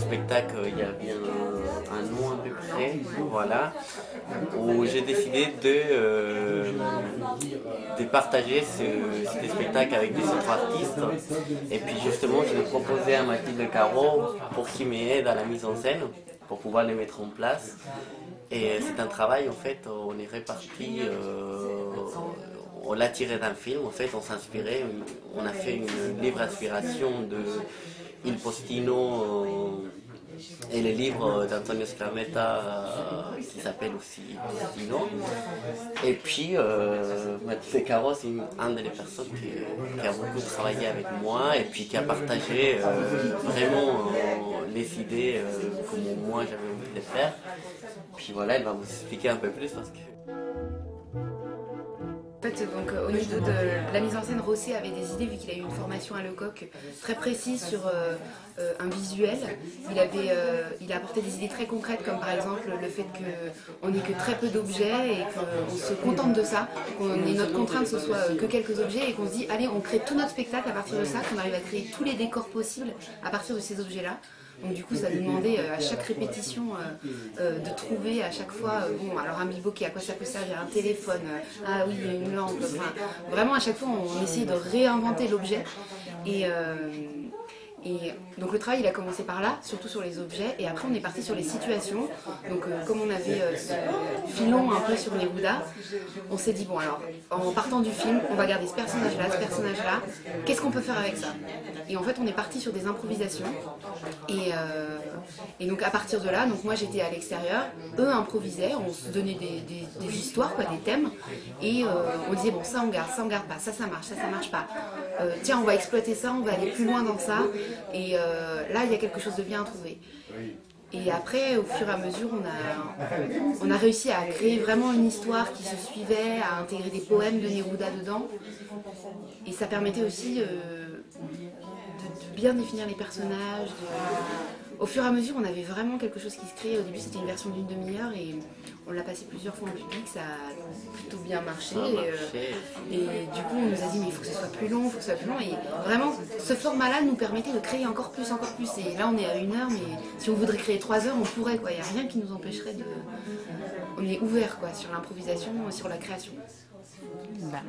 spectacle il y a bien un an à peu près, voilà, où j'ai décidé de partager ce spectacle avec des autres artistes. Et puis justement, je l'ai proposé à Mathilde Caro pour qu'il m'aide à la mise en scène, pour pouvoir les mettre en place. Et c'est un travail, en fait, on est répartis, on l'a tiré d'un film, en fait, on s'inspirait, on a fait une livre inspiration de Il Postino et le livre d'Antonio Scametta qui s'appelle aussi Postino. Et puis, Mathilde Caro, c'est une des personnes qui a beaucoup travaillé avec moi et puis qui a partagé vraiment les idées comme moi j'avais envie de faire. Puis voilà, elle va vous expliquer un peu plus parce que... En fait, donc, au niveau de la mise en scène, Rossé avait des idées, vu qu'il a eu une formation à Lecoq très précise sur un visuel. Il a apporté des idées très concrètes, comme par exemple le fait qu'on n'ait que très peu d'objets et qu'on se contente de ça, qu'on ait notre contrainte, ce soit que quelques objets, et qu'on se dit, allez, on crée tout notre spectacle à partir de ça, qu'on arrive à créer tous les décors possibles à partir de ces objets-là. Donc du coup, ça nous demandait à chaque répétition de trouver à chaque fois, bon, alors un bilboquet, à quoi ça peut servir, un téléphone, ah oui, une lampe, enfin, vraiment à chaque fois, on essayait de réinventer l'objet. Et, donc le travail il a commencé par là, surtout sur les objets, et après on est parti sur les situations. Donc comme on avait ce filon un peu sur Neruda, on s'est dit bon alors, en partant du film, on va garder ce personnage-là, qu'est-ce qu'on peut faire avec ça? Et en fait on est parti sur des improvisations, et donc à partir de là, donc moi j'étais à l'extérieur, eux improvisaient, on se donnait des histoires, quoi, des thèmes, et on disait bon ça on garde pas, ça marche pas, tiens on va exploiter ça, on va aller plus loin dans ça. Et là, il y a quelque chose de bien à trouver. Et après, au fur et à mesure, on a réussi à créer vraiment une histoire qui se suivait, à intégrer des poèmes de Neruda dedans. Et ça permettait aussi de bien définir les personnages. Au fur et à mesure, on avait vraiment quelque chose qui se créait. Au début, c'était une version d'une demi-heure et on l'a passé plusieurs fois en public. Ça a plutôt bien marché. Et du coup, on nous a dit, mais il faut que ce soit plus long, il faut que ce soit plus long. Et vraiment, ce format-là nous permettait de créer encore plus. Et là, on est à 1 heure, mais si on voudrait créer 3 heures, on pourrait, quoi. Il n'y a rien qui nous empêcherait de... On est ouvert, quoi, sur l'improvisation, sur la création. Bah.